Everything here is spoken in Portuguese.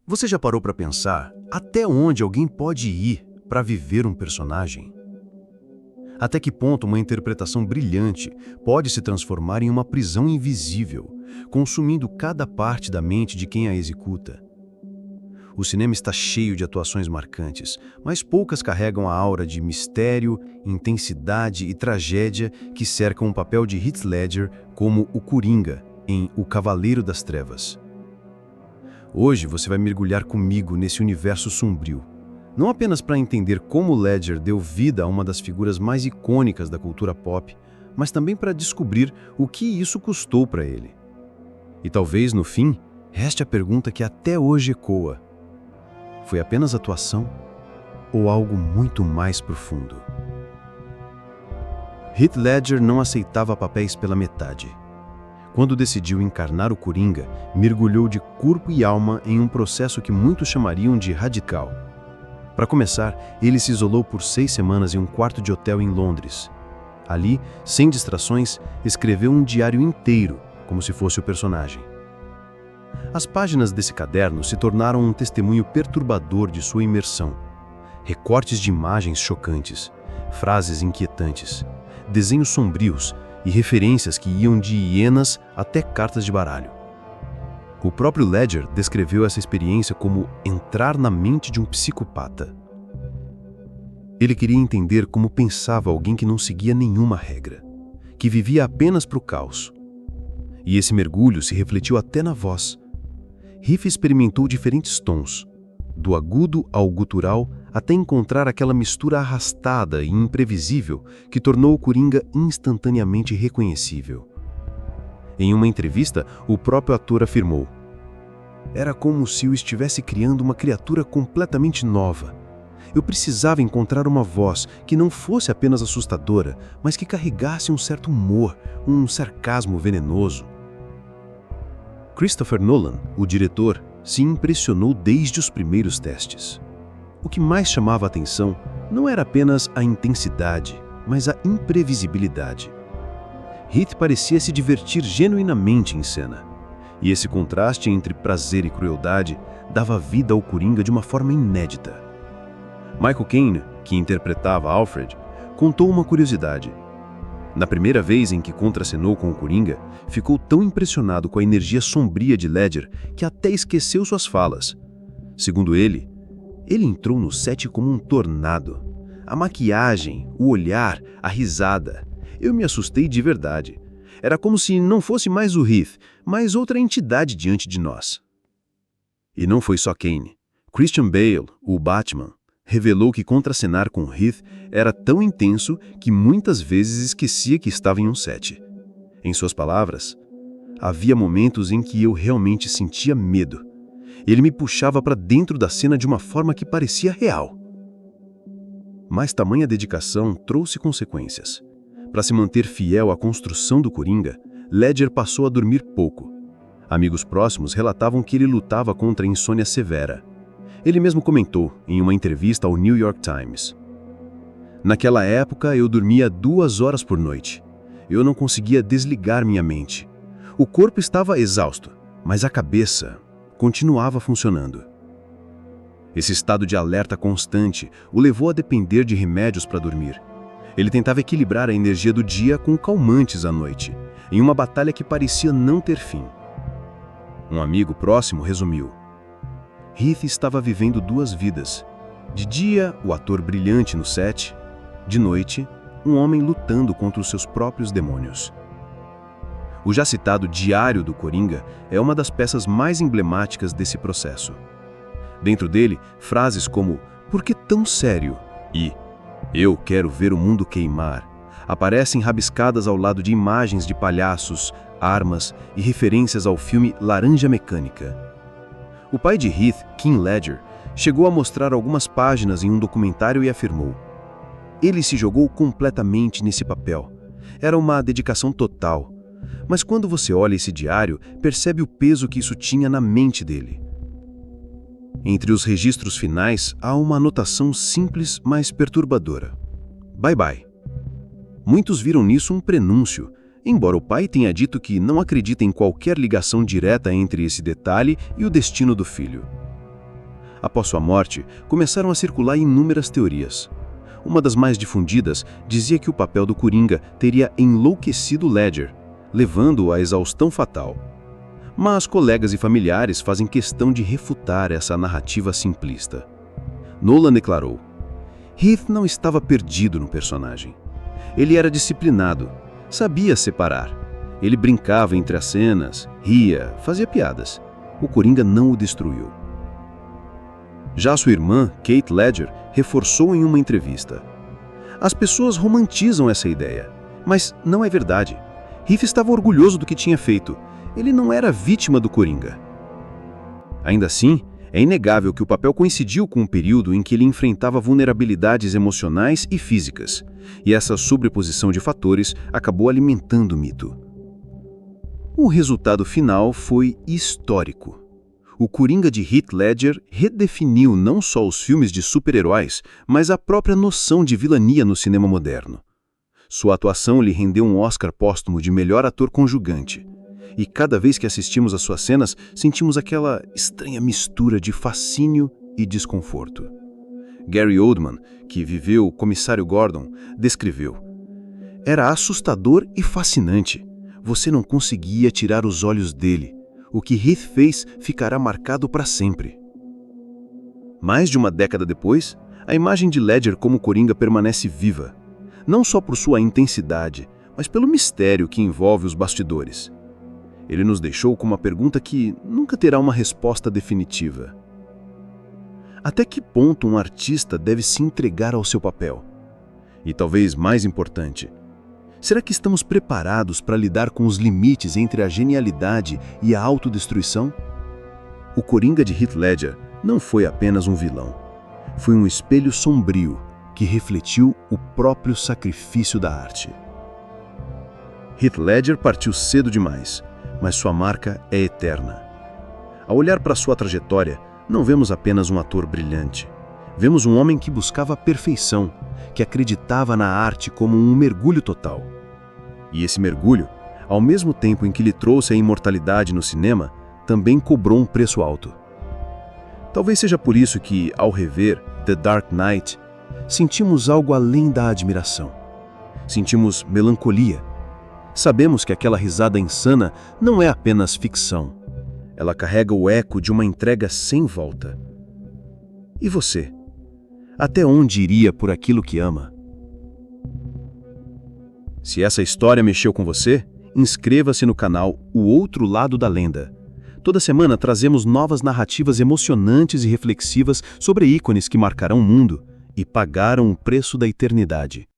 Você já parou para pensar até onde alguém pode ir para viver um personagem? Até que ponto uma interpretação brilhante pode se transformar em uma prisão invisível, consumindo cada parte da mente de quem a executa? O cinema está cheio de atuações marcantes, mas poucas carregam a aura de mistério, intensidade e tragédia que cercam o papel de Heath Ledger como o Coringa em O Cavaleiro das Trevas. Hoje você vai mergulhar comigo nesse universo sombrio, não apenas para entender como Ledger deu vida a uma das figuras mais icônicas da cultura pop, mas também para descobrir o que isso custou para ele. E talvez, no fim, reste a pergunta que até hoje ecoa: foi apenas atuação ou algo muito mais profundo? Heath Ledger não aceitava papéis pela metade. Quando decidiu encarnar o Coringa, mergulhou de corpo e alma em um processo que muitos chamariam de radical. Para começar, ele se isolou por 6 semanas em um quarto de hotel em Londres. Ali, sem distrações, escreveu um diário inteiro, como se fosse o personagem. As páginas desse caderno se tornaram um testemunho perturbador de sua imersão. Recortes de imagens chocantes, frases inquietantes, desenhos sombrios e referências que iam de hienas até cartas de baralho. O próprio Ledger descreveu essa experiência como entrar na mente de um psicopata. Ele queria entender como pensava alguém que não seguia nenhuma regra, que vivia apenas para o caos. E esse mergulho se refletiu até na voz. Heath experimentou diferentes tons, do agudo ao gutural, até encontrar aquela mistura arrastada e imprevisível que tornou o Coringa instantaneamente reconhecível. Em uma entrevista, o próprio ator afirmou: "Era como se eu estivesse criando uma criatura completamente nova. Eu precisava encontrar uma voz que não fosse apenas assustadora, mas que carregasse um certo humor, um sarcasmo venenoso." Christopher Nolan, o diretor, se impressionou desde os primeiros testes. O que mais chamava a atenção não era apenas a intensidade, mas a imprevisibilidade. Heath parecia se divertir genuinamente em cena, e esse contraste entre prazer e crueldade dava vida ao Coringa de uma forma inédita. Michael Caine, que interpretava Alfred, contou uma curiosidade. Na primeira vez em que contracenou com o Coringa, ficou tão impressionado com a energia sombria de Ledger que até esqueceu suas falas. Segundo ele entrou no set como um tornado. A maquiagem, o olhar, a risada. Eu me assustei de verdade. Era como se não fosse mais o Heath, mas outra entidade diante de nós. E não foi só Caine. Christian Bale, o Batman, revelou que contracenar com Heath era tão intenso que muitas vezes esquecia que estava em um set. Em suas palavras, havia momentos em que eu realmente sentia medo. Ele me puxava para dentro da cena de uma forma que parecia real. Mas tamanha dedicação trouxe consequências. Para se manter fiel à construção do Coringa, Ledger passou a dormir pouco. Amigos próximos relatavam que ele lutava contra insônia severa. Ele mesmo comentou em uma entrevista ao New York Times: "Naquela época eu dormia 2 horas por noite. Eu não conseguia desligar minha mente. O corpo estava exausto, mas a cabeça continuava funcionando." Esse estado de alerta constante o levou a depender de remédios para dormir. Ele tentava equilibrar a energia do dia com calmantes à noite, em uma batalha que parecia não ter fim. Um amigo próximo resumiu: "Heath estava vivendo 2 vidas. De dia, o ator brilhante no set. De noite, um homem lutando contra os seus próprios demônios." O já citado Diário do Coringa é uma das peças mais emblemáticas desse processo. Dentro dele, frases como "Por que tão sério?" e "Eu quero ver o mundo queimar" aparecem rabiscadas ao lado de imagens de palhaços, armas e referências ao filme Laranja Mecânica. O pai de Heath, Kim Ledger, chegou a mostrar algumas páginas em um documentário e afirmou: "Ele se jogou completamente nesse papel. Era uma dedicação total. Mas quando você olha esse diário, percebe o peso que isso tinha na mente dele." Entre os registros finais, há uma anotação simples, mas perturbadora: "Bye bye." Muitos viram nisso um prenúncio, embora o pai tenha dito que não acredita em qualquer ligação direta entre esse detalhe e o destino do filho. Após sua morte, começaram a circular inúmeras teorias. Uma das mais difundidas dizia que o papel do Coringa teria enlouquecido Ledger, levando-o à exaustão fatal. Mas colegas e familiares fazem questão de refutar essa narrativa simplista. Nolan declarou: Heath não estava perdido no personagem. Ele era disciplinado, sabia separar. Ele brincava entre as cenas, ria, fazia piadas. O Coringa não o destruiu. Já sua irmã, Kate Ledger, reforçou em uma entrevista: as pessoas romantizam essa ideia, mas não é verdade. Heath estava orgulhoso do que tinha feito. Ele não era vítima do Coringa. Ainda assim, é inegável que o papel coincidiu com um período em que ele enfrentava vulnerabilidades emocionais e físicas, e essa sobreposição de fatores acabou alimentando o mito. O resultado final foi histórico. O Coringa de Heath Ledger redefiniu não só os filmes de super-heróis, mas a própria noção de vilania no cinema moderno. Sua atuação lhe rendeu um Oscar póstumo de melhor ator conjugante. E cada vez que assistimos às suas cenas, sentimos aquela estranha mistura de fascínio e desconforto. Gary Oldman, que viveu o Comissário Gordon, descreveu: era assustador e fascinante. Você não conseguia tirar os olhos dele. O que Heath fez ficará marcado para sempre. Mais de uma década depois, a imagem de Ledger como Coringa permanece viva, não só por sua intensidade, mas pelo mistério que envolve os bastidores. Ele nos deixou com uma pergunta que nunca terá uma resposta definitiva. Até que ponto um artista deve se entregar ao seu papel? E talvez mais importante, será que estamos preparados para lidar com os limites entre a genialidade e a autodestruição? O Coringa de Heath Ledger não foi apenas um vilão. Foi um espelho sombrio que refletiu o próprio sacrifício da arte. Heath Ledger partiu cedo demais, mas sua marca é eterna. Ao olhar para sua trajetória, não vemos apenas um ator brilhante. Vemos um homem que buscava a perfeição, que acreditava na arte como um mergulho total. E esse mergulho, ao mesmo tempo em que lhe trouxe a imortalidade no cinema, também cobrou um preço alto. Talvez seja por isso que, ao rever The Dark Knight, sentimos algo além da admiração. Sentimos melancolia. Sabemos que aquela risada insana não é apenas ficção. Ela carrega o eco de uma entrega sem volta. E você? Até onde iria por aquilo que ama? Se essa história mexeu com você, inscreva-se no canal O Outro Lado da Lenda. Toda semana trazemos novas narrativas emocionantes e reflexivas sobre ícones que marcarão o mundo e pagaram o preço da eternidade.